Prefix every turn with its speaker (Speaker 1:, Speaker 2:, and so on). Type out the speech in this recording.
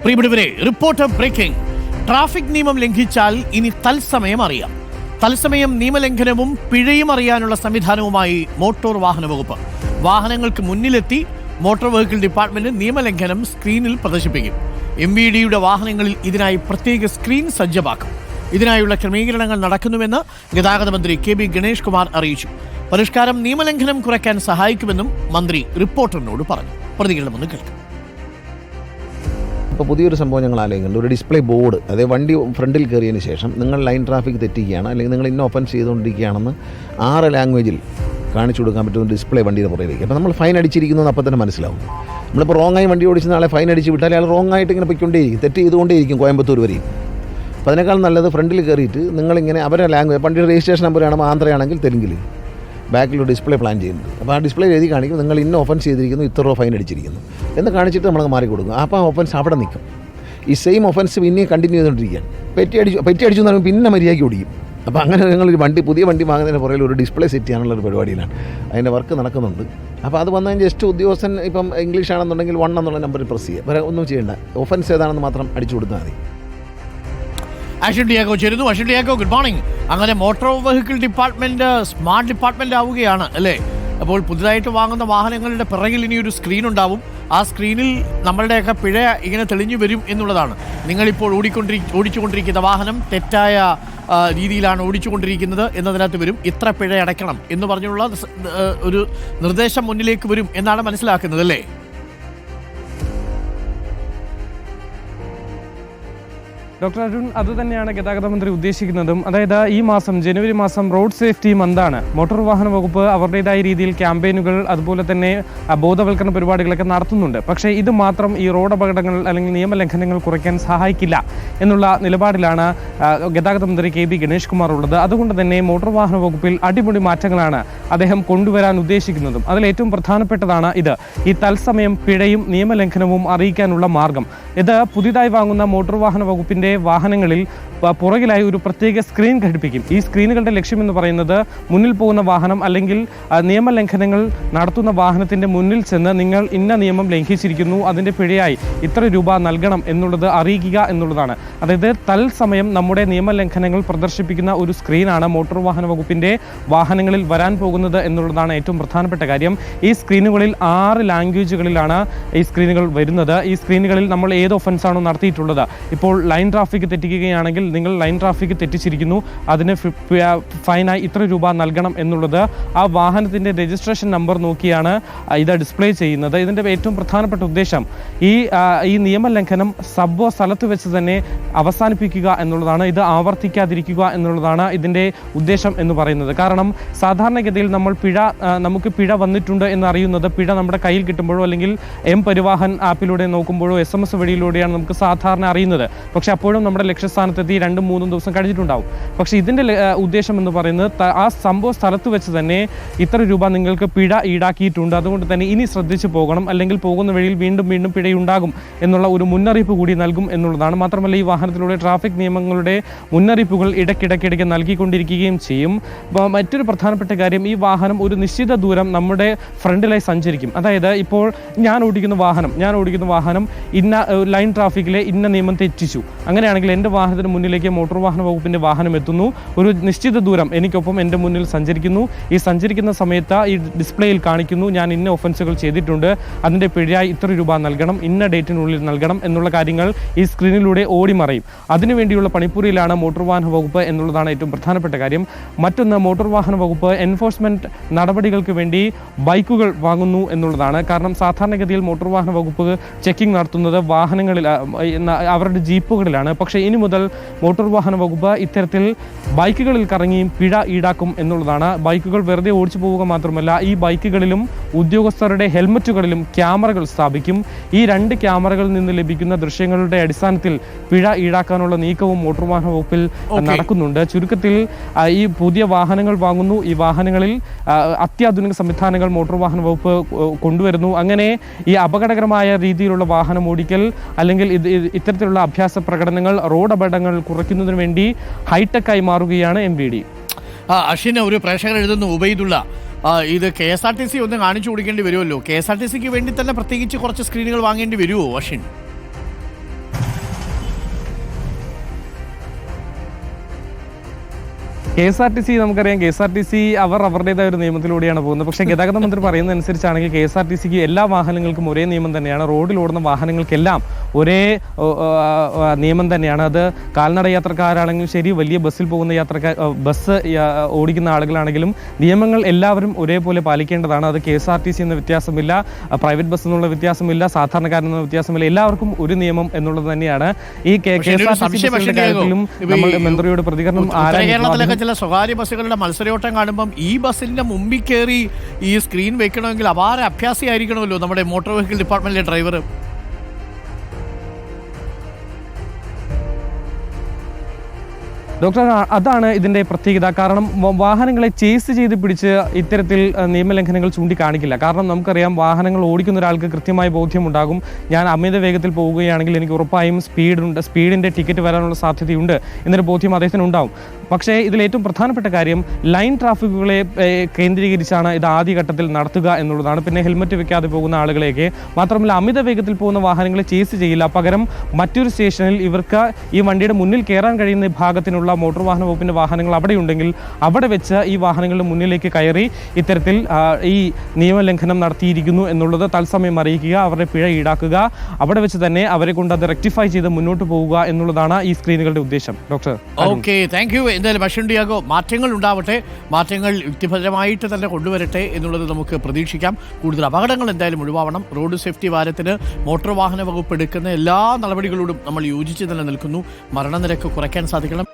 Speaker 1: പ്രിയപ്പെട്ടവരെ, reporter breaking. Traffic നിയമം ലംഘിച്ചാൽ ഇനി തത്സമയം അറിയാം. തത്സമയം നിയമലംഘനവും പിഴയും അറിയാനുള്ള സംവിധാനവുമായി മോട്ടോർ വാഹന വകുപ്പ്. വാഹനങ്ങൾക്ക് മുന്നിലെത്തി മോട്ടോർ വെഹിക്കിൾ ഡിപ്പാർട്ട്മെന്റ് നിയമലംഘനം സ്ക്രീനിൽ പ്രദർശിപ്പിക്കും. MVDയുടെ വാഹനങ്ങളിൽ ഇതിനായി പ്രത്യേക സ്ക്രീൻ സജ്ജമാക്കും. ഇതിനായുള്ള ക്രമീകരണങ്ങൾ നടക്കുന്നുവെന്ന് ഗതാഗത മന്ത്രി KB ഗണേഷ് കുമാർ അറിയിച്ചു. പരിഷ്കാരം നിയമലംഘനം കുറയ്ക്കാൻ സഹായിക്കുമെന്നും മന്ത്രി റിപ്പോർട്ടറിനോട് പറഞ്ഞു. പ്രതികരണം ഒന്ന് കേൾക്കാം.
Speaker 2: ഇപ്പോൾ പുതിയൊരു സംഭവം ഞങ്ങൾ ആലോചിക്കുന്നുണ്ട്. ഒരു ഡിസ്പ്ലേ ബോർഡ്, അതായത് വണ്ടി ഫ്രണ്ടിൽ കയറിയതിന് ശേഷം നിങ്ങൾ ലൈൻ ട്രാഫിക് തെറ്റിക്കുകയാണ് അല്ലെങ്കിൽ നിങ്ങൾ ഇന്ന ഒഫൻസ് ചെയ്തുകൊണ്ടിരിക്കുകയാണെന്ന് 6 ലാംഗ്വേജിൽ കാണിച്ചു കൊടുക്കാൻ പറ്റുന്ന ഡിസ്പ്ലേ വണ്ടിയുടെ പുറകിലേക്ക്. അപ്പോൾ നമ്മൾ ഫൈൻ അടിച്ചിരിക്കുന്നത് അപ്പോൾ തന്നെ മനസ്സിലാവും. നമ്മളിപ്പോൾ റോങ്ങായി വണ്ടി ഓടിച്ച ആളെ ഫൈൻ അടിച്ച് വിട്ടാൽ അയാൾ റോങ്ങായിട്ട് ഇങ്ങനെ പൊയ്ക്കൊണ്ടേയിരിക്കും, തെറ്റ് ചെയ്തുകൊണ്ടേയിരിക്കും കോയമ്പത്തൂർ വരെയും. അപ്പോൾ അതിനേക്കാൾ നല്ലത് ഫ്രണ്ടിൽ കയറിയിട്ട് നിങ്ങളിങ്ങനെ അവരുടെ ലാംഗ്വേജ്, വണ്ടിയുടെ രജിസ്ട്രേഷൻ നമ്പർ ആണെങ്കിൽ ആന്ധ്രയാണെങ്കിൽ തെലുങ്കിൽ ബാക്കിലൊരു ഡിസ്പ്ലേ പ്ലാൻ ചെയ്യുന്നുണ്ട്. അപ്പോൾ ആ ഡിസ്പ്ലേ എഴുതി കാണിക്കും നിങ്ങൾ ഇന്ന ഒഫൻസ് ചെയ്തിരിക്കുന്നു, ഇത്ര രൂപ ഫൈൻ അടിച്ചിരിക്കുന്നു എന്ന് കാണിച്ചിട്ട് നമ്മൾ മാറി കൊടുക്കും. അപ്പോൾ ആ ഒഫൻസ് അവിടെ നിൽക്കും. ഈ സെയിം ഒഫൻസ് പിന്നെയും കണ്ടിന്യൂ ചെയ്തുകൊണ്ടിരിക്കുകയാണ്. പെറ്റി അടിച്ചു എന്ന് പറയുമ്പോൾ പിന്നെ മര്യാദയ്ക്ക് ഓടിക്കും. അപ്പോൾ അങ്ങനെ നിങ്ങളൊരു പുതിയ വണ്ടി വാങ്ങുന്നതിന് പുറകിൽ ഒരു ഡിസ്പ്ലേ സെറ്റ് ചെയ്യാനുള്ള ഒരു പരിപാടിയിലാണ്. അതിൻ്റെ വർക്ക് നടക്കുന്നുണ്ട്. അപ്പോൾ അത് വന്നാൽ ജസ്റ്റ് ഉദ്യോഗസ്ഥൻ ഇപ്പം ഇംഗ്ലീഷ് ആണെന്നുണ്ടെങ്കിൽ 1 എന്നുള്ള നമ്പറിൽ പ്രസ് ചെയ്യുക. വേറെ ഒന്നും ചെയ്യേണ്ട, ഒഫൻസ് ഏതാണെന്ന് മാത്രം അടിച്ചു കൊടുത്താൽ മതി.
Speaker 1: അശ്വിൻ ഡിയാഗോ ചേരുന്നു. Ashwin Diago, good morning. അങ്ങനെ motor vehicle department smart department ആവുകയാണ് അല്ലേ? അപ്പോൾ പുതുതായിട്ട് വാങ്ങുന്ന വാഹനങ്ങളുടെ പിറകിൽ ഇനി ഒരു സ്ക്രീൻ ഉണ്ടാവും. ആ സ്ക്രീനിൽ നമ്മളുടെയൊക്കെ പിഴ ഇങ്ങനെ തെളിഞ്ഞു വരും എന്നുള്ളതാണ്. നിങ്ങളിപ്പോൾ ഓടിച്ചുകൊണ്ടിരിക്കുന്ന വാഹനം തെറ്റായ രീതിയിലാണ് ഓടിച്ചുകൊണ്ടിരിക്കുന്നത് എന്നതിനകത്ത് വരും. ഇത്ര പിഴ അടയ്ക്കണം എന്ന് പറഞ്ഞുള്ള ഒരു നിർദ്ദേശം മുന്നിലേക്ക് വരും എന്നാണ് മനസ്സിലാക്കുന്നത് അല്ലേ?
Speaker 3: ഡോക്ടർ അരുൺ, അതുതന്നെയാണ് ഗതാഗത മന്ത്രി ഉദ്ദേശിക്കുന്നതും. അതായത് ഈ മാസം ജനുവരി മാസം റോഡ് സേഫ്റ്റി മന്താണ്. മോട്ടോർ വാഹന വകുപ്പ് അവരുടേതായ രീതിയിൽ ക്യാമ്പയിനുകൾ അതുപോലെ തന്നെ ബോധവൽക്കരണ പരിപാടികളൊക്കെ നടത്തുന്നുണ്ട്. പക്ഷേ ഇത് മാത്രം ഈ റോഡ് അപകടങ്ങൾ അല്ലെങ്കിൽ നിയമലംഘനങ്ങൾ കുറയ്ക്കാൻ സഹായിക്കില്ല എന്നുള്ള നിലപാടിലാണ് ഗതാഗത മന്ത്രി KB ഗണേഷ് കുമാർ ഉള്ളത്. അതുകൊണ്ട് തന്നെ മോട്ടോർ വാഹന വകുപ്പിൽ അടിപൊളി മാറ്റങ്ങളാണ് അദ്ദേഹം കൊണ്ടുവരാൻ ഉദ്ദേശിക്കുന്നതും. അതിലേറ്റവും പ്രധാനപ്പെട്ടതാണ് ഇത്, ഈ തത്സമയം പിഴയും നിയമലംഘനവും അറിയിക്കാനുള്ള മാർഗം. ഇത് പുതിയതായി വാങ്ങുന്ന മോട്ടോർ വാഹന വകുപ്പിന്റെ വാഹനങ്ങളിൽ പുറകിലായി ഒരു പ്രത്യേക സ്ക്രീൻ ഘടിപ്പിക്കും. ഈ സ്ക്രീനുകളുടെ ലക്ഷ്യമെന്ന് പറയുന്നത് മുന്നിൽ പോകുന്ന വാഹനം അല്ലെങ്കിൽ നിയമലംഘനങ്ങൾ നടത്തുന്ന വാഹനത്തിന്റെ മുന്നിൽ ചെന്ന് നിങ്ങൾ ഇന്ന നിയമം ലംഘിച്ചിരിക്കുന്നു, അതിന്റെ പിഴയായി ഇത്ര രൂപ നൽകണം എന്നുള്ളത് അറിയിക്കുക എന്നുള്ളതാണ്. അതായത് തത്സമയം നമ്മുടെ നിയമലംഘനങ്ങൾ പ്രദർശിപ്പിക്കുന്ന ഒരു സ്ക്രീനാണ് മോട്ടോർ വാഹന വകുപ്പിന്റെ വാഹനങ്ങളിൽ വരാൻ പോകുന്നത് എന്നുള്ളതാണ് ഏറ്റവും പ്രധാനപ്പെട്ട കാര്യം. ഈ സ്ക്രീനുകളിൽ 6 ലാംഗ്വേജുകളിലാണ് ഈ സ്ക്രീനുകൾ വരുന്നത്. ഈ സ്ക്രീനുകളിൽ നമ്മൾ ഏത് ഒഫൻസാണോ നടത്തിയിട്ടുള്ളത്, ഇപ്പോൾ ലൈൻ ട്രാഫിക് തെറ്റിക്കുകയാണെങ്കിൽ നിങ്ങൾ ലൈൻ ട്രാഫിക് തെറ്റിച്ചിരിക്കുന്നു, അതിന് ഫൈനായി ഇത്ര രൂപ നൽകണം എന്നുള്ളത് ആ വാഹനത്തിൻ്റെ രജിസ്ട്രേഷൻ നമ്പർ നോക്കിയാണ് ഇത് ഡിസ്പ്ലേ ചെയ്യുന്നത്. ഇതിൻ്റെ ഏറ്റവും പ്രധാനപ്പെട്ട ഉദ്ദേശം ഈ നിയമലംഘനം സ്ഥലത്ത് വെച്ച് തന്നെ അവസാനിപ്പിക്കുക എന്നുള്ളതാണ്. ഇത് ആവർത്തിക്കാതിരിക്കുക എന്നുള്ളതാണ് ഇതിൻ്റെ ഉദ്ദേശം എന്ന് പറയുന്നത്. കാരണം സാധാരണഗതിയിൽ നമുക്ക് പിഴ വന്നിട്ടുണ്ട് എന്നറിയുന്നത് പിഴ നമ്മുടെ കയ്യിൽ കിട്ടുമ്പോഴോ അല്ലെങ്കിൽ പരിവാഹൻ ആപ്പിലൂടെ നോക്കുമ്പോഴോ SMS വഴിയിലൂടെയാണ് നമുക്ക് സാധാരണ അറിയുന്നത്. പക്ഷെ അപ്പോഴും നമ്മുടെ ലക്ഷ്യസ്ഥാനത്തെത്തി 2-3 ദിവസം കഴിഞ്ഞിട്ടുണ്ടാവും. പക്ഷേ ഇതിൻ്റെ ഉദ്ദേശം എന്ന് പറയുന്നത് ആ സംഭവ സ്ഥലത്ത് വെച്ച് തന്നെ ഇത്ര രൂപ നിങ്ങൾക്ക് പിഴ ഈടാക്കിയിട്ടുണ്ട്, അതുകൊണ്ട് തന്നെ ഇനി ശ്രദ്ധിച്ചു പോകണം, അല്ലെങ്കിൽ പോകുന്ന വഴിയിൽ വീണ്ടും വീണ്ടും പിഴയുണ്ടാകും എന്നുള്ള ഒരു മുന്നറിയിപ്പ് കൂടി നൽകും എന്നുള്ളതാണ്. മാത്രമല്ല ഈ വാഹനത്തിലൂടെ ട്രാഫിക് നിയമങ്ങളുടെ മുന്നറിയിപ്പുകൾ ഇടയ്ക്കിടയ്ക്ക് നൽകിക്കൊണ്ടിരിക്കുകയും ചെയ്യും. മറ്റൊരു പ്രധാനപ്പെട്ട കാര്യം, ഈ വാഹനം ഒരു നിശ്ചിത ദൂരം നമ്മുടെ ഫ്രണ്ടിലായി സഞ്ചരിക്കും. അതായത് ഇപ്പോൾ ഞാൻ ഓടിക്കുന്ന വാഹനം ഇന്ന ലൈൻ ട്രാഫിക്കിലെ ഇന്ന നിയമം തെറ്റിച്ചു. അങ്ങനെയാണെങ്കിൽ എൻ്റെ വാഹനത്തിന് മുന്നിലേക്ക് മോട്ടോർ വാഹന വകുപ്പിൻ്റെ വാഹനം എത്തുന്നു, ഒരു നിശ്ചിത ദൂരം എനിക്കൊപ്പം എൻ്റെ മുന്നിൽ സഞ്ചരിക്കുന്നു. ഈ സഞ്ചരിക്കുന്ന സമയത്ത് ഈ ഡിസ്പ്ലേയിൽ കാണിക്കുന്നു ഞാൻ ഇന്ന ഒഫൻസുകൾ ചെയ്തിട്ടുണ്ട്, അതിൻ്റെ പിഴയായി ഇത്ര രൂപ നൽകണം, ഇന്ന ഡേറ്റിനുള്ളിൽ നൽകണം എന്നുള്ള കാര്യങ്ങൾ ഈ സ്ക്രീനിലൂടെ ഓടിമറയും. അതിനുവേണ്ടിയുള്ള പണിപ്പുരിയിലാണ് മോട്ടോർ വാഹന വകുപ്പ് എന്നുള്ളതാണ് ഏറ്റവും പ്രധാനപ്പെട്ട കാര്യം. മറ്റൊന്ന്, മോട്ടോർ വാഹന വകുപ്പ് എൻഫോഴ്സ്മെൻറ്റ് നടപടികൾക്ക് വേണ്ടി ബൈക്കുകൾ വാങ്ങുന്നു എന്നുള്ളതാണ്. കാരണം സാധാരണഗതിയിൽ മോട്ടോർ വാഹന വകുപ്പ് ചെക്കിംഗ് നടത്തുന്നത് വാഹനങ്ങളിൽ അവരുടെ ജീപ്പുകളിലാണ്. പക്ഷേ ഇനി മുതൽ മോട്ടോർ വാഹന വകുപ്പ് ഇത്തരത്തിൽ ബൈക്കുകളിൽ കറങ്ങിയും പിഴ ഈടാക്കും എന്നുള്ളതാണ്. ബൈക്കുകൾ വെറുതെ ഓടിച്ചു പോവുക മാത്രമല്ല, ഈ ബൈക്കുകളിലും ഉദ്യോഗസ്ഥരുടെ ഹെൽമറ്റുകളിലും ക്യാമറകൾ സ്ഥാപിക്കും. ഈ 2 ക്യാമറകളിൽ നിന്ന് ലഭിക്കുന്ന ദൃശ്യങ്ങളുടെ അടിസ്ഥാനത്തിൽ പിഴ ഈടാക്കാനുള്ള നീക്കവും മോട്ടോർ വാഹന വകുപ്പിൽ നടക്കുന്നുണ്ട്. ചുരുക്കത്തിൽ ഈ പുതിയ വാഹനങ്ങൾ വാങ്ങുന്നു, ഈ വാഹനങ്ങളിൽ അത്യാധുനിക സംവിധാനങ്ങൾ മോട്ടോർ വാഹന വകുപ്പ് കൊണ്ടുവരുന്നു. അങ്ങനെ ഈ അപകടകരമായ രീതിയിലുള്ള വാഹനം ഓടിക്കൽ അല്ലെങ്കിൽ ഇത്തരത്തിലുള്ള അഭ്യാസ പ്രകടനങ്ങൾ, റോഡ് അപകടങ്ങൾ കുറയ്ക്കുന്നതിന് വേണ്ടി ഹൈടെക്കായി മാറുകയാണ് MVD.
Speaker 1: അശ്വിന്, ഒരു പ്രേക്ഷകർ എഴുതുന്നു, ഉബൈദുള്ള, ഇത് KSRTC ഒന്ന് കാണിച്ചു കൊടുക്കേണ്ടി വരുമല്ലോ. KSRTCക്ക് വേണ്ടി തന്നെ പ്രത്യേകിച്ച് കുറച്ച് സ്ക്രീനുകൾ വാങ്ങേണ്ടി വരുമോ അശ്വിൻ?
Speaker 3: KSRTC നമുക്കറിയാം, KSRTC അവർ അവരുടേതായ ഒരു നിയമത്തിലൂടെയാണ് പോകുന്നത്. പക്ഷേ ഗതാഗത മന്ത്രി പറയുന്നതനുസരിച്ചാണെങ്കിൽ KSRTCക്ക് എല്ലാ വാഹനങ്ങൾക്കും ഒരേ നിയമം തന്നെയാണ്. റോഡിൽ ഓടുന്ന വാഹനങ്ങൾക്കെല്ലാം ഒരേ നിയമം തന്നെയാണ്. അത് കാൽനട യാത്രക്കാരാണെങ്കിലും ശരി, വലിയ ബസ്സിൽ പോകുന്ന ബസ് ഓടിക്കുന്ന ആളുകളാണെങ്കിലും നിയമങ്ങൾ എല്ലാവരും ഒരേപോലെ പാലിക്കേണ്ടതാണ്. അത് KSRTC എന്ന വ്യത്യാസമില്ല, പ്രൈവറ്റ് ബസ് എന്നുള്ള വ്യത്യാസമില്ല, സാധാരണക്കാരെന്നുള്ള വ്യത്യാസമില്ല, എല്ലാവർക്കും ഒരു നിയമം എന്നുള്ളത് തന്നെയാണ്. ഈ KSRTC കാര്യത്തിലും നമ്മൾ മന്ത്രിയോട് പ്രതികരണം
Speaker 1: കേരളത്തിലൊക്കെ ചില സ്വകാര്യ ബസ്സുകളുടെ മത്സരയോട്ടം കാണുമ്പം ഈ ബസ്സിന്റെ മുമ്പിൽ കയറി ഈ സ്ക്രീൻ വെക്കണമെങ്കിൽ അപാര അഭ്യാസിയായിരിക്കണമല്ലോ നമ്മുടെ മോട്ടോർ വെഹിക്കിൾ ഡിപ്പാർട്ട്മെന്റിലെ ഡ്രൈവർ.
Speaker 3: ഡോക്ടർ, അതാണ് ഇതിൻ്റെ പ്രത്യേകത. കാരണം വാഹനങ്ങളെ ചേസ് ചെയ്ത് പിടിച്ച് ഇത്തരത്തിൽ നിയമലംഘനങ്ങൾ ചൂണ്ടിക്കാണിക്കില്ല. കാരണം നമുക്കറിയാം, വാഹനങ്ങൾ ഓടിക്കുന്ന ഒരാൾക്ക് കൃത്യമായ ബോധ്യമുണ്ടാകും. ഞാൻ അമിത വേഗത്തിൽ പോവുകയാണെങ്കിൽ എനിക്ക് ഉറപ്പായും സ്പീഡിൻ്റെ ടിക്കറ്റ് വരാനുള്ള സാധ്യതയുണ്ട് എന്നൊരു ബോധ്യം അദ്ദേഹത്തിന് ഉണ്ടാവും. പക്ഷേ ഇതിൽ ഏറ്റവും പ്രധാനപ്പെട്ട കാര്യം ലൈൻ ട്രാഫിക്കുകളെ കേന്ദ്രീകരിച്ചാണ് ഇത് ആദ്യഘട്ടത്തിൽ നടത്തുക എന്നുള്ളതാണ്. പിന്നെ ഹെൽമറ്റ് വെക്കാതെ പോകുന്ന ആളുകളെയൊക്കെ മാത്രമല്ല, അമിത വേഗത്തിൽ പോകുന്ന വാഹനങ്ങളെ ചേസ് ചെയ്യില്ല. പകരം മറ്റൊരു സ്റ്റേഷനിൽ ഇവർക്ക് ഈ വണ്ടിയുടെ മുന്നിൽ കയറാൻ കഴിയുന്ന ഭാഗത്തിനുള്ള മോട്ടോർ വാഹന വകുപ്പിൻ്റെ വാഹനങ്ങൾ അവിടെയുണ്ടെങ്കിൽ അവിടെ വെച്ച് ഈ വാഹനങ്ങളുടെ മുന്നിലേക്ക് കയറി ഇത്തരത്തിൽ ഈ നിയമലംഘനം നടത്തിയിരിക്കുന്നു എന്നുള്ളത് തത്സമയം അറിയിക്കുക, അവരുടെ പിഴ ഈടാക്കുക, അവിടെ വെച്ച് തന്നെ അവരെ കൊണ്ട് അത് റെക്ടിഫൈ ചെയ്ത് മുന്നോട്ട് പോവുക എന്നുള്ളതാണ് ഈ സ്ക്രീനുകളുടെ ഉദ്ദേശം. Doctor,
Speaker 1: okay, thank you. എന്തായാലും അശ്വിൻ ഡിയാഗോ, മാറ്റങ്ങൾ ഉണ്ടാവട്ടെ, മാറ്റങ്ങൾ യുക്തിഭദ്രമായിട്ട് തന്നെ കൊണ്ടുവരട്ടെ എന്നുള്ളത് നമുക്ക് പ്രതീക്ഷിക്കാം. കൂടുതൽ അപകടങ്ങൾ എന്തായാലും ഒഴിവാവണം. റോഡ് സേഫ്റ്റി വാരത്തിന് മോട്ടോർ വാഹന വകുപ്പ് എടുക്കുന്ന എല്ലാ നടപടികളോടും നമ്മൾ യോജിച്ച് തന്നെ നിൽക്കുന്നു. മരണനിരക്ക് കുറയ്ക്കാൻ സാധിക്കണം.